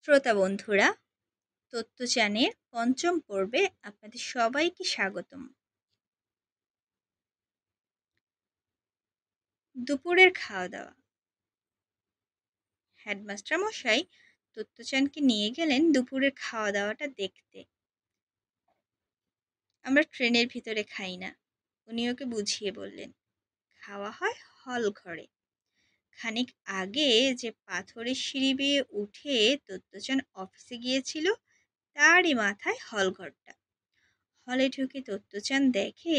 শ্রোতা বন্ধুরা, তত্ত্বচানের পঞ্চম পর্বে আপনাদের সবাইকে স্বাগতম। দুপুরের খাওয়া দাওয়া। হেডমাস্টার মশাই তত্ত্বচানকে নিয়ে গেলেন দুপুরের খাওয়া দাওয়াটা দেখতে। আমরা ট্রেনের ভিতরে খাই না, উনি ওকে বুঝিয়ে বললেন। খাওয়া হয় হল ঘরে। খানিক আগে যে পাথরের সিঁড়ি বেয়ে উঠে তত্ত্বচান অফিসে গিয়েছিল, তারই মাথায় হল ঘরটা। হলে ঢুকে তত্ত্বচান দেখে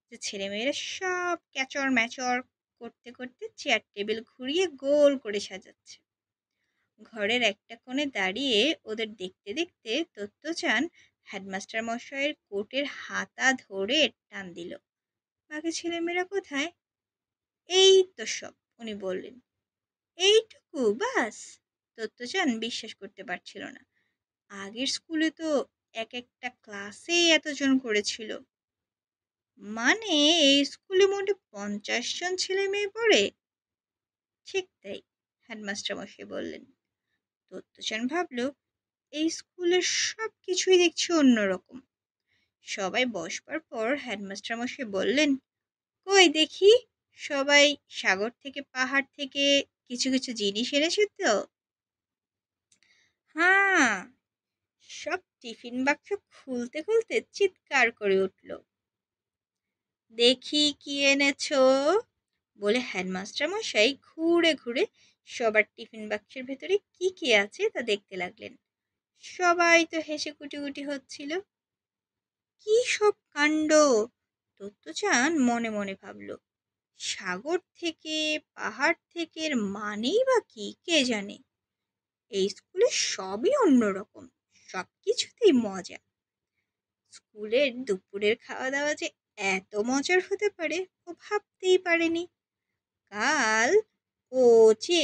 যে ছেলেমেয়েরা সব ক্যাচর ম্যাচর করতে করতে চেয়ার টেবিল ঘুরিয়ে গোল করে সাজাচ্ছে। ঘরের একটা কোণে দাঁড়িয়ে ওদের দেখতে দেখতে তত্ত্বচান হেডমাস্টার মশাইয়ের কোটের হাতা ধরে টান দিল। বাকি ছেলেমেয়েরা কোথায়? এই তো সব, উনি বললেন। এইটুকু বাস? তত্ত্বচান বিশ্বাস করতে পারছিল না। আগের স্কুলে তো এক একটা ক্লাসেই এতজন করেছিল। মানে এই স্কুলে মোটে 50 জন ছেলে মেয়ে পড়ে? ঠিক তাই, হেডমাস্টার মশাই বললেন। তত্ত্বচান ভাবল, এই স্কুলের সব কিছুই দেখছি অন্যরকম। সবাই বসবার পর হেডমাস্টার মশাই বললেন, কই দেখি, সবাই সাগর থেকে পাহাড় থেকে কিছু কিছু জিনিস এনেছে তো? হ্যাঁ, সব টিফিন বাক্স খুলতে খুলতে চিৎকার করে উঠল। দেখি কি এনেছো, বলে হেডমাস্টার মশাই ঘুরে ঘুরে সবার টিফিন বাক্সের ভেতরে কি কি আছে তা দেখতে লাগলেন। সবাই তো হেসে কুটিকুটি হচ্ছিল। কি সব কাণ্ড! তত্ত্বচান মনে মনে ভাবল। সাগর থেকে পাহাড় থেকে এর মানেই বা কি কে জানে। এই স্কুলে সবই অন্যরকম, সবকিছুতেই মজা। স্কুলের দুপুরের খাওয়া দাওয়া যে এত মজার হতে পারে ও ভাবতেই পারেনি। কাল ও যে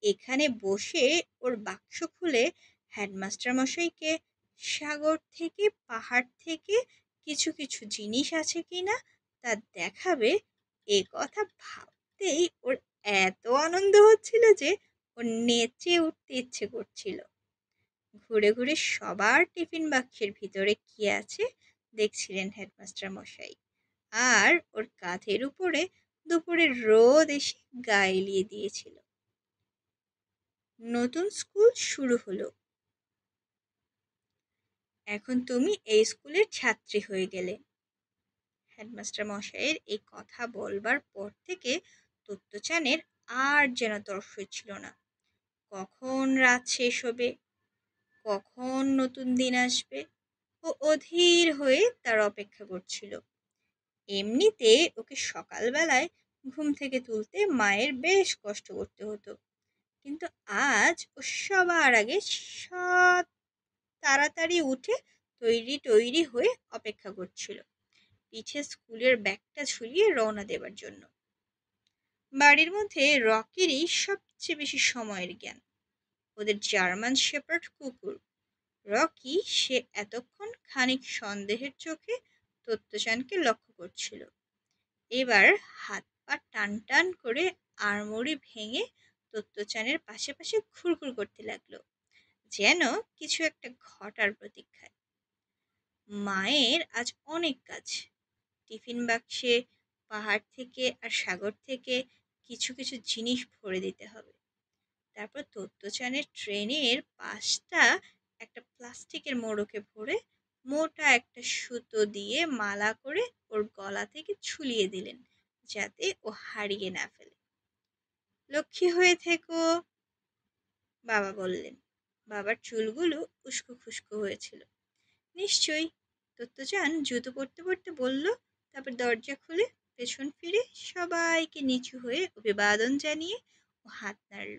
এখানে বসে ওর বাক্স খুলে হেডমাস্টার মশাইকে সাগর থেকে পাহাড় থেকে কিছু কিছু জিনিস আছে কিনা তা দেখাবে, এ কথা ভাবতেই ওর এত আনন্দ হচ্ছিল যে ওর নেচে উঠতে ইচ্ছে করছিল। ঘুরে ঘুরে সবার টিফিন বাক্সের ভিতরে কি আছে দেখছিলেন হেডমাস্টার মশাই। আর ওর কাঁধের উপরে দুপুরের রোদ এসে গায়ে এলিয়ে দিয়েছিল। নতুন স্কুল শুরু হলো। এখন তুমি এই স্কুলের ছাত্রী হয়ে গেলে। হেডমাস্টার মশাইয়ের এই কথা বলবার পর থেকে তত্ত্বচানের আর যেন তর ছিল না। কখন রাত শেষ হবে, কখন নতুন দিন আসবে, ও অধীর হয়ে তার অপেক্ষা করছিল। এমনিতে ওকে সকালবেলায় ঘুম থেকে তুলতে মায়ের বেশ কষ্ট করতে হতো, কিন্তু আজ ও সবার আগে সব তাড়াতাড়ি উঠে তৈরি হয়ে অপেক্ষা করছিল পিঠে স্কুলের ব্যাগটা ঝুলিয়ে রওনা দেবার জন্য। বাড়ির মধ্যে রকিরই সবচেয়ে বেশি সময়ের জ্ঞান। ওদের জার্মান শেপার্ড কুকুর রকি, সে এতক্ষণ খানিক সন্দেহের চোখে তত্ত্বচানকে লক্ষ্য করছিল। এবার হাত পা টান টান করে আড়মুড়ি ভেঙে তত্ত্বচানের পাশে পাশে ঘুরঘুর করতে লাগলো, যেন কিছু একটা ঘটার প্রতীক্ষায়। মায়ের আজ অনেক কাজ। টিফিন বাক্সে পাহাড় থেকে আর সাগর থেকে কিছু কিছু জিনিস ভরে দিতে হবে। তারপর তত্ত্বচানের ট্রেনের পাশটা একটা প্লাস্টিকের মোড়কে ভরে মোটা একটা সুতো দিয়ে মালা করে ওর গলা থেকে ঝুলিয়ে দিলেন, যাতে ও হারিয়ে না ফেলে। লক্ষ্মী হয়ে থেকো, বাবা বললেন। বাবার চুলগুলো উস্কো খুস্কো হয়েছিল। নিশ্চয়ই, তত্ত্বচান জুতো পরতে পরতে বলল। তারপর দরজা খুলে পেছন ফিরে সবাইকে নিচু হয়ে অভিবাদন জানিয়ে ও হাত নাড়ল।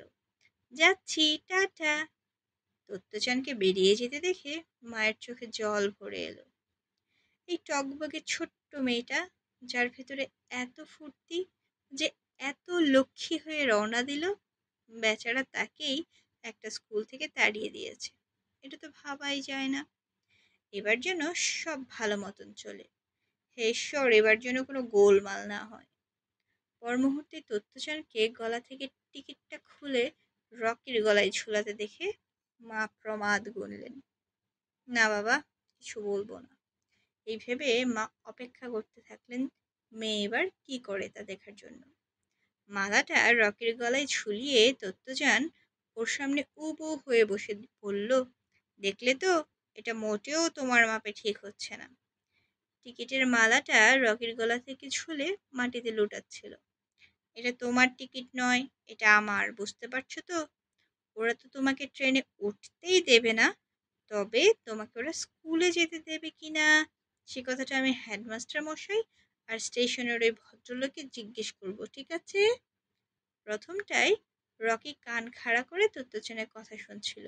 যাচ্ছি, টাটা। তত্ত্বচানকে বেরিয়ে যেতে দেখে মায়ের চোখে জল ভরে এলো। এই টকবগে ছোট্ট মেয়েটা, যার ভেতরে এত ফুর্তি, যে এত লক্ষ্মী হয়ে রওনা দিল, বেচারা তাকেই একটা স্কুল থেকে তাড়িয়ে দিয়েছে। এটা তো ভাবাই যায় না। এবার যেন সব ভালো মতন চলে। হে ঈশ্বর, এবার যেন কোনো গোলমাল না হয়। পর মুহূর্তে তত্ত্বচানকে গলা থেকে টিকিটটা খুলে রকির গলায় ঝুলাতে দেখে মা প্রমাদ গুনলেন। না বাবা, কিছু বলবো না। এই ভেবে মা অপেক্ষা করতে থাকলেন মেয়ে এবার কি করে তা দেখার জন্য। মালাটা রকির গলায় ঝুলিয়ে দত্তযান ওর সামনে উবু হয়ে বসে বলল, দেখলে তো, এটা মোটেও তোমার মাপে ঠিক হচ্ছে না। টিকিটের মালাটা রকির গলা থেকে ঝুলে মাটিতে লুটাচ্ছিল। এটা তোমার টিকিট নয়, এটা আমার, বুঝতে পারছো তো? ওরা তো তোমাকে ট্রেনে উঠতেই দেবে না, তবে তোমাকে ওরা স্কুলে যেতে দেবে কিনা সে কথাটা আমি হেডমাস্টার মশাই আর স্টেশনের ওই ভদ্রলোককে জিজ্ঞেস করব, ঠিক আছে? প্রথমটায় রকি কান খাড়া করে তত্ত্বচানের কথা শুনছিল।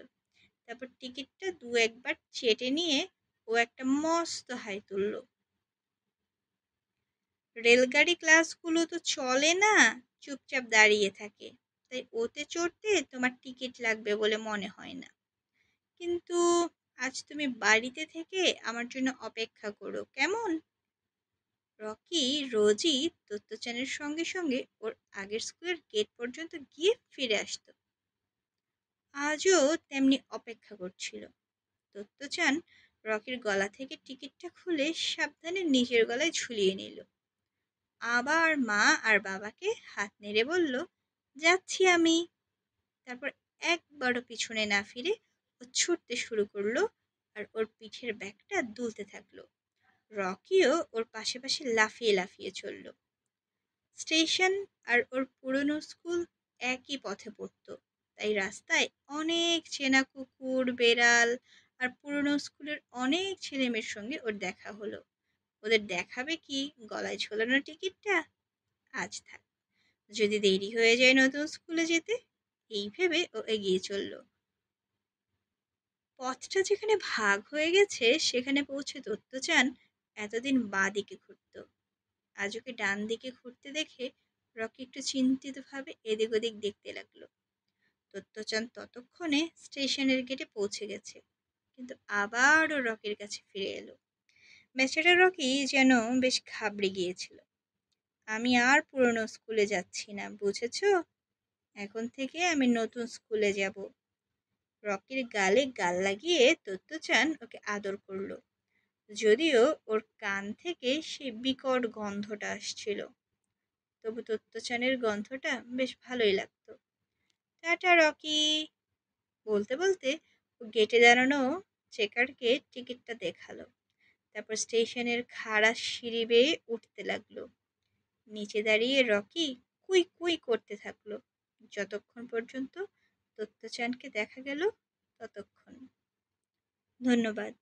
তারপর টিকিটটা দু একবার চেটে নিয়ে ও একটা মস্ত হাই তুলল। রেলগাড়ি ক্লাসগুলো তো চলে না, চুপচাপ দাঁড়িয়ে থাকে, তাই ওতে চড়তে তোমার টিকিট লাগবে বলে মনে হয় না। কিন্তু আজ তুমি বাড়িতে থেকে আমার জন্য অপেক্ষা করো, কেমন? রকি রোজই দত্তচানের সঙ্গে সঙ্গে ওর আগের স্কুলের গেট পর্যন্ত গিয়ে ফিরে আসতো। আজও তেমনি অপেক্ষা করছিল। দত্তচান রকির গলা থেকে টিকিটটা খুলে সাবধানে নিজের গলায় ঝুলিয়ে নিল। আবার মা আর বাবাকে হাত নেড়ে বলল, যাচ্ছি আমি। তারপর একবারও পিছনে না ফিরে ও ছুটতে শুরু করলো আর ওর পিঠের ব্যাগটা দুলতে থাকলো। রকিও ওর পাশে পাশে লাফিয়ে লাফিয়ে চলল। স্টেশন আর ওর পুরনো স্কুল একই পথে পড়তো, তাই রাস্তায় অনেক চেনা কুকুর, বেড়াল আর পুরনো স্কুলের অনেক ছেলেমেয়ের সঙ্গে ওর দেখা হলো। ওদের দেখাবে কি গলায় ঝোলানো টিকিটটা? আজ থাক, যদি দেরি হয়ে যায় নতুন স্কুলে যেতে, এই ভেবে ও এগিয়ে চলল। পথটা যেখানে ভাগ হয়ে গেছে সেখানে পৌঁছে দত্তচান এতদিন বাঁ দিকে ঘুরত, আজ ওকে ডান দিকে ঘুরতে দেখে রকি একটু চিন্তিতভাবে এদিক ওদিক দেখতে লাগলো। দত্তচান ততক্ষণে স্টেশনের গেটে পৌঁছে গেছে, কিন্তু আবারও রকির কাছে ফিরে এলো। বেচারা রকি যেন বেশ ঘাবড়ে গিয়েছিল। আমি আর পুরনো স্কুলে যাচ্ছি না, বুঝেছো? এখন থেকে আমি নতুন স্কুলে যাব। রকির গালে গাল লাগিয়ে দত্তচান ওকে আদর করলো, যদিও ওর কান থেকে সেই বিকট গন্ধটা আসছিল। তবু দত্তচানের গন্ধটা বেশ ভালোই লাগতো। টাটা রকি, বলতে বলতে ও গেটে দাঁড়ানো চেকারকে টিকিটটা দেখালো। তারপর স্টেশনের খাড়া সিঁড়ি বেয়ে উঠতে লাগলো। নিচে দাঁড়িয়ে রকি কুই কুই করতে থাকলো, যতক্ষণ পর্যন্ত দত্তচানকে দেখা গেল ততক্ষণ। ধন্যবাদ।